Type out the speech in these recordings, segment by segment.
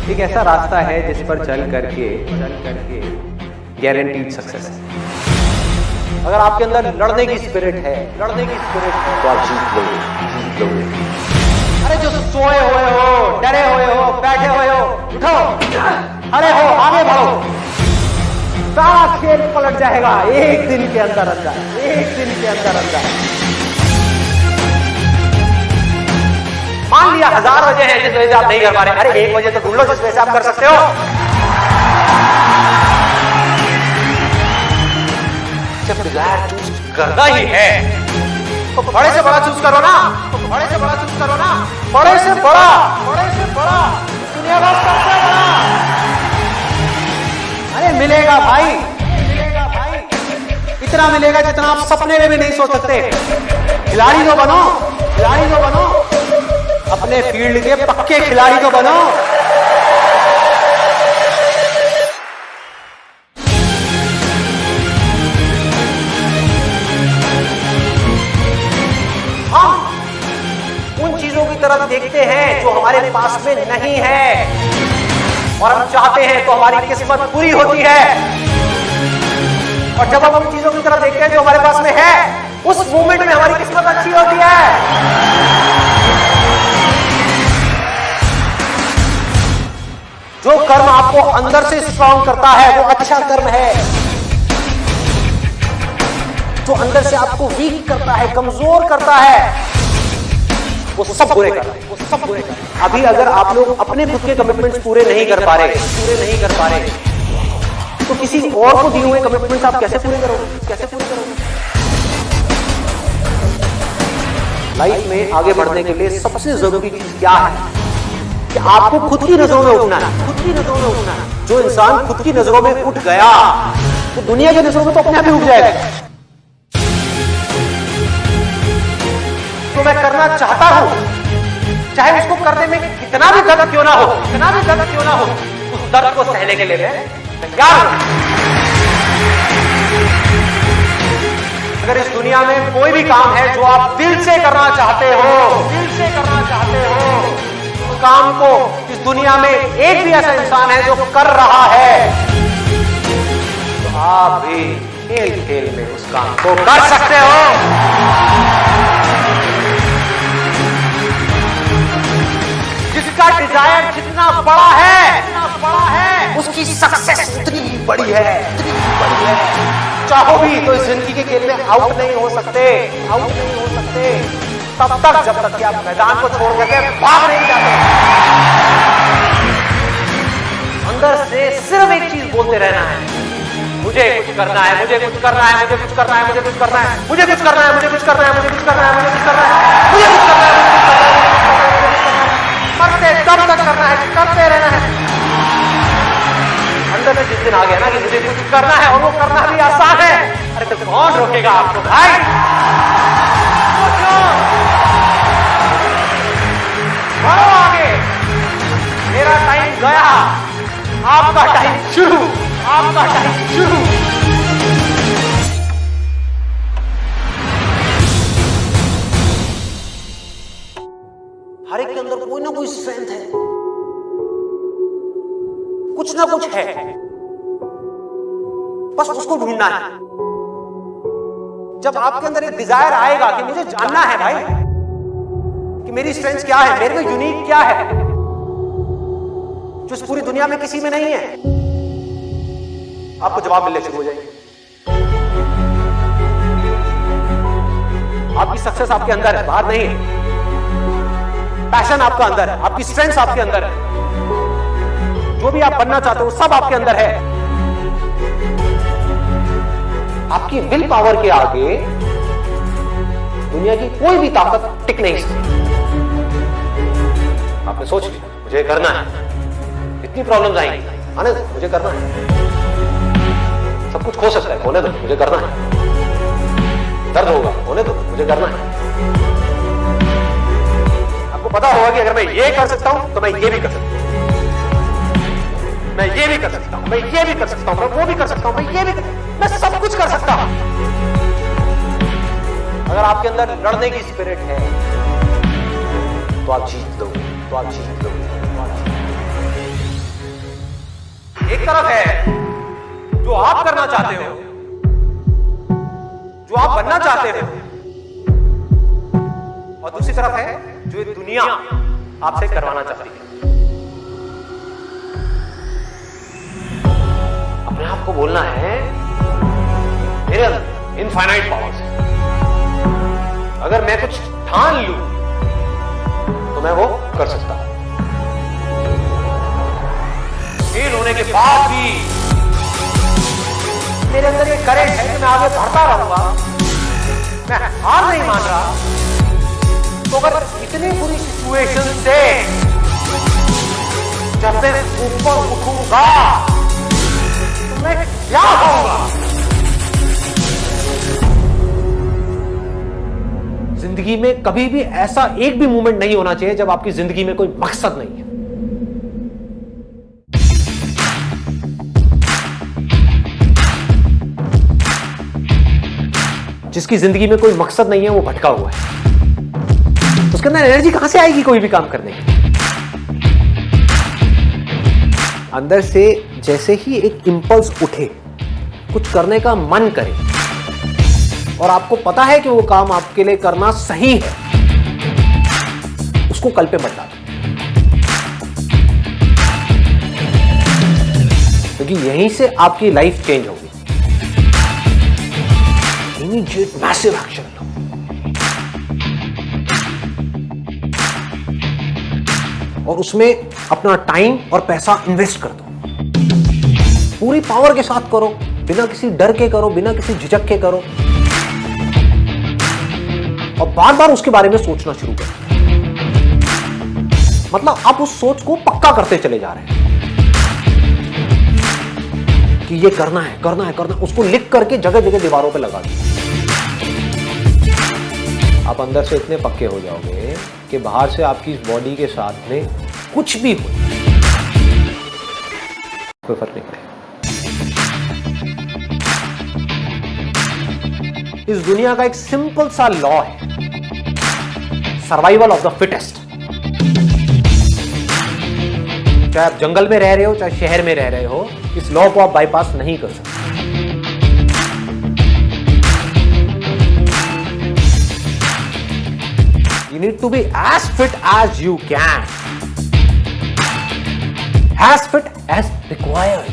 एक ऐसा रास्ता है जिस पर चल करके गारंटीड सक्सेस है। अगर आपके अंदर लड़ने की स्पिरिट है तो आप जीत लोगे। अरे जो सोए हुए हो, डरे हुए हो, बैठे हुए हो, उठो, अरे हो, आगे बढ़ो। सारा खेल पलट जाएगा एक दिन के अंदर। मान लिया 1000 वजह है जिस वजह से आप नहीं कर पा रहे, अरे 1 वजह तो ढूंढ लो जिस वजह से आप कर सकते हो। जब डिजायर चूज करना ही है तो बड़े से बड़ा चूज करो ना, बड़े से बड़ा दुनिया का सबसे बड़ा। अरे मिलेगा भाई, इतना मिलेगा जितना आप सपने में भी नहीं सोच सकते। खिलाड़ी तो बनो, अपने फील्ड के पक्के खिलाड़ी तो बनो। हम उन चीजों की तरफ देखते हैं जो हमारे पास में नहीं है, और हम चाहते हैं तो हमारी किस्मत पूरी होती है। और जब हम उन चीजों की तरफ देखते हैं जो हमारे पास में है, उस मोमेंट में हमारी किस्मत अच्छी होती है। जो कर्म आपको अंदर से स्ट्रांग करता है वो अच्छा कर्म है। जो अंदर से आपको वीक करता है, कमजोर करता है, वो सब बुरे कर रहे हैं। अभी अगर आप लोग अपने खुद के कमिटमेंट्स पूरे नहीं कर पा रहे तो किसी और को दिए हुए कमिटमेंट्स आप कैसे पूरे करोगे? लाइफ में आगे बढ़ने के लिए सबसे जरूरी चीज क्या है कि आपको खुद की नजरों में उठना है। जो इंसान खुद की नजरों में उठ गया तो दुनिया की नजरों में तो अपने आप ही उठ जाएगा। तो मैं करना चाहता हूं, चाहे उसको करने में कितना भी दर्द क्यों ना हो, उस दर्द को सहने के लिए मैं तैयार हूं। अगर इस दुनिया में कोई भी काम है जो आप दिल से करना चाहते हो, उस काम को इस दुनिया में एक भी ऐसा इंसान है जो कर रहा है, तो आप भी खेल में उस काम को कर सकते हो। जिसका डिजायर जितना बड़ा है उसकी सक्सेस उतनी बड़ी है। चाहो भी तो इस जिंदगी के खेल में आउट नहीं हो सकते तब तक जब तक कि आप मैदान को छोड़ करके भाग नहीं जाते। अंदर से सिर्फ एक चीज बोलते रहना है, मुझे कुछ करना है। करते रहना है। अंदर से जिस दिन आ गया ना कि मुझे कुछ करना है और वो करना भी आसान है, अरे तो कौन रोकेगा आपको भाई? बढ़ो आगे, मेरा टाइम गया, आपका टाइम शुरू। हर एक के अंदर कोई ना कोई स्ट्रेंथ है, कुछ ना कुछ है, बस उसको ढूंढना है। जब आपके अंदर एक डिजायर आएगा कि मुझे जानना है भाई कि मेरी स्ट्रेंथ क्या है, मेरे में यूनिक क्या है जो इस पूरी दुनिया में किसी में नहीं है, आपको जवाब मिलने शुरू हो जाएंगे। आपकी सक्सेस आपके अंदर है, बाहर नहीं है। पैशन आपका अंदर है, आपकी स्ट्रेंथ आपके अंदर है, जो भी आप बनना चाहते हो सब आपके अंदर है। आपकी विल पावर के आगे दुनिया की कोई भी ताकत टिक नहीं सकती। आपने सोच लिया मुझे करना है, इतनी प्रॉब्लम्स आएंगी, आने दो, मुझे करना है। सब कुछ खो सकता है, होने दो, मुझे करना है। दर्द होगा, होने दो, मुझे करना है। आपको पता होगा कि अगर मैं ये कर सकता हूं तो मैं ये भी कर सकता हूं, मैं ये भी कर सकता हूं, मैं ये भी कर सकता हूं, मैं वो भी कर सकता हूं, मैं सब कुछ कर सकता हूं। अगर आपके अंदर लड़ने की स्पिरिट है तो आप जीत लोगे। एक तरफ है जो आप करना चाहते हो, जो आप बनना चाहते हो, और दूसरी तरफ है जो ये दुनिया आपसे करवाना चाहती है। अपने आप को बोलना है मेरे अंदर इनफाइनाइट पावर्स है, अगर मैं कुछ ठान लूं तो मैं वो कर सकता हूं। फेल होने के बाद भी मेरे अंदर ये करेंट है कि मैं आगे बढ़ता रहूंगा, मैं हार नहीं मान रहा। तो अगर इतनी बुरी सिचुएशन से जब मैं ऊपर उठूंगा तो मैं क्या होऊंगा? जिंदगी में कभी भी ऐसा एक भी मोमेंट नहीं होना चाहिए जब आपकी जिंदगी में कोई मकसद नहीं है। जिसकी जिंदगी में कोई मकसद नहीं है वो भटका हुआ है, तो उसके अंदर एनर्जी कहां से आएगी कोई भी काम करने की? अंदर से जैसे ही एक इंपल्स उठे, कुछ करने का मन करे और आपको पता है कि वो काम आपके लिए करना सही है, उसको कल पे मत डालो, क्योंकि यहीं से आपकी लाइफ चेंज होगी। इमीडिएट मैसिव एक्शन लो। और उसमें अपना टाइम और पैसा इन्वेस्ट कर दो, पूरी पावर के साथ करो, बिना किसी डर के करो, बिना किसी झिझक के करो, और बार बार उसके बारे में सोचना शुरू करो। मतलब आप उस सोच को पक्का करते चले जा रहे हैं कि ये करना है, करना है, करना है। उसको लिख करके जगह जगह दीवारों पे लगा दो। आप अंदर से इतने पक्के हो जाओगे कि बाहर से आपकी इस बॉडी के साथ में कुछ भी हो, कोई फर्क नहीं पड़ेगा। इस दुनिया का एक सिंपल सा लॉ है, सर्वाइवल ऑफ द फिटेस्ट। चाहे आप जंगल में रह रहे हो, चाहे शहर में रह रहे हो, इस लॉ को आप बाईपास नहीं कर सकते। You need to be as fit as you can, as fit as required.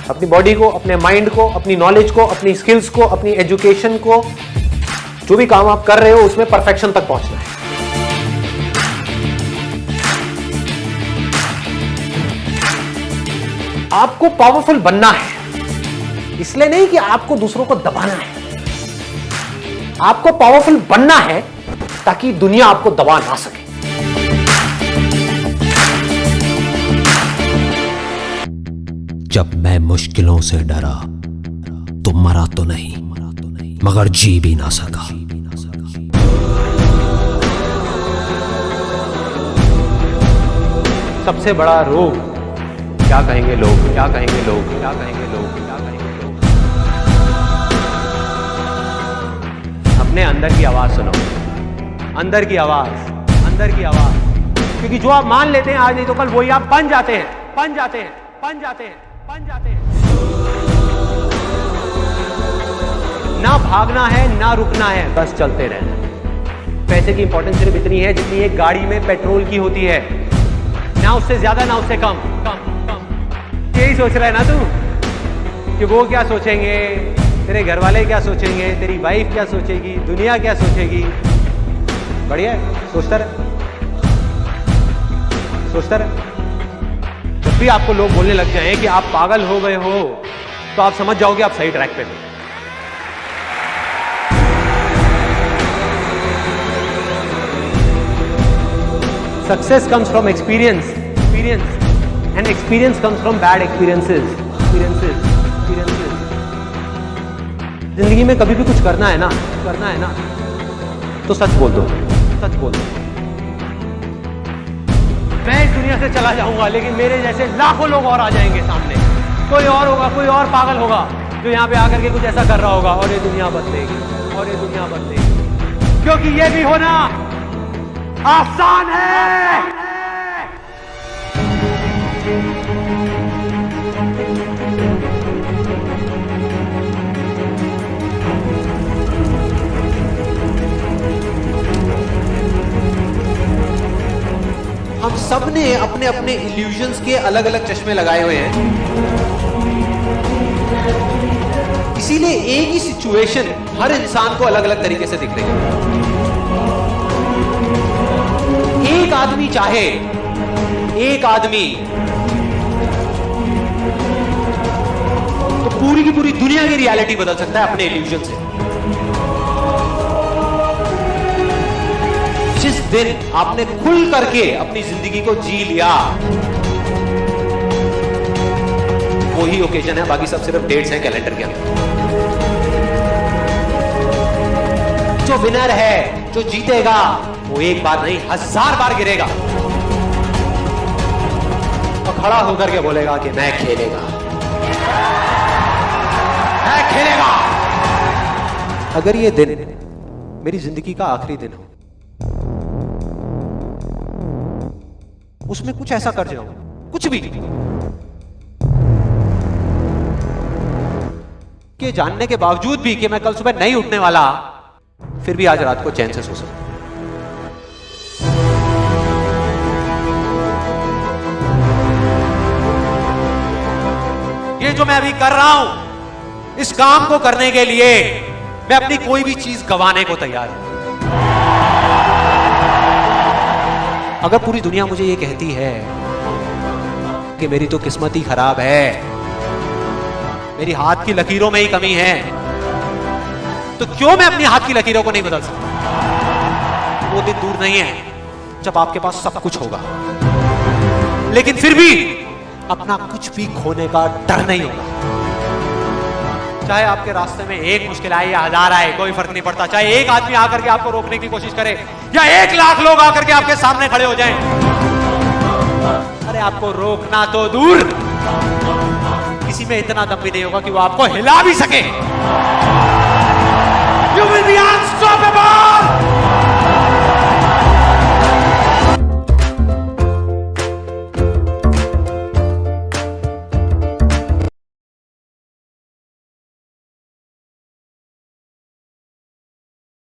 अपनी बॉडी को, अपने माइंड को, अपनी नॉलेज को, अपनी स्किल्स को, अपनी एजुकेशन को, जो भी काम आप कर रहे हो उसमें परफेक्शन तक पहुंचना है। आपको पावरफुल बनना है, इसलिए नहीं कि आपको दूसरों को दबाना है। आपको पावरफुल बनना है ताकि दुनिया आपको दबा ना सके। जब मैं मुश्किलों से डरा तो मरा तो नहीं, मगर जी भी ना सका। सबसे बड़ा रोग, क्या कहेंगे लोग, क्या कहेंगे लोग, क्या कहेंगे लोग, क्या कहेंगे लोग। अपने अंदर की आवाज सुनो, अंदर की आवाज, अंदर की आवाज। क्योंकि जो आप मान लेते हैं आज नहीं तो कल वही आप बन जाते हैं, बन जाते हैं, बन जाते हैं, बन जाते हैं। ना भागना है, ना रुकना है, बस चलते रहना है। पैसे की इंपॉर्टेंस सिर्फ इतनी है जितनी एक गाड़ी में पेट्रोल की होती है, ना उससे ज्यादा ना उससे कम, कम, कम। यही सोच रहा है ना तू कि वो क्या सोचेंगे, तेरे घर वाले क्या सोचेंगे, तेरी वाइफ क्या सोचेगी, दुनिया क्या सोचेगी। बढ़िया है, सोचता रहे, सोचता रहे। जब भी आपको लोग बोलने लग जाएं कि आप पागल हो गए हो, तो आप समझ जाओगे आप सही ट्रैक पे हो। Success comes from experience, and experience comes from bad experiences. जिंदगी में कभी भी कुछ करना है ना, तो सच बोल दो, सच बोल दो। मैं इस दुनिया से चला जाऊंगा, लेकिन मेरे जैसे लाखों लोग और आ जाएंगे सामने। कोई और होगा, कोई और पागल होगा जो यहाँ पे आकर के कुछ ऐसा कर रहा होगा, और ये दुनिया बदलेगी, और ये दुनिया बदलेगी। क्योंकि ये भी होना आसान है। हम सब ने अपने अपने इल्यूजन्स के अलग अलग चश्मे लगाए हुए हैं, इसीलिए एक ही सिचुएशन हर इंसान को अलग अलग तरीके से दिख रही है। एक आदमी चाहे, एक आदमी तो पूरी की पूरी दुनिया की रियलिटी बदल सकता है अपने इल्यूजन से। जिस दिन आपने खुल करके अपनी जिंदगी को जी लिया, वही ओकेजन है, बाकी सब सिर्फ डेट्स हैं कैलेंडर के अंदर। जो विनर है, जो जीतेगा, वो एक बार नहीं 1000 बार गिरेगा और खड़ा होकर के बोलेगा कि मैं खेलेगा, मैं खेलेगा। अगर ये दिन मेरी जिंदगी का आखिरी दिन हो, उसमें कुछ ऐसा कर जाऊं, कुछ भी, कि जानने के बावजूद भी कि मैं कल सुबह नहीं उठने वाला, फिर भी आज रात को चैन से सो सकूं। ये जो मैं अभी कर रहा हूं, इस काम को करने के लिए मैं अपनी कोई भी चीज गंवाने को तैयार हूं। अगर पूरी दुनिया मुझे ये कहती है कि मेरी तो किस्मत ही खराब है, मेरी हाथ की लकीरों में ही कमी है, तो क्यों मैं अपनी हाथ की लकीरों को नहीं बदल सकता? वो दिन दूर नहीं है जब आपके पास सब कुछ होगा, लेकिन फिर भी अपना कुछ भी खोने का डर नहीं होगा। चाहे आपके रास्ते में एक मुश्किल आए या 1000 आए, कोई फर्क नहीं पड़ता। चाहे एक आदमी आकर के आपको रोकने की कोशिश करे या 1 लाख लोग आकर के आपके सामने खड़े हो जाएं, अरे आपको रोकना तो दूर, किसी में इतना दम भी नहीं होगा कि वो आपको हिला भी सके। You will be unstoppable!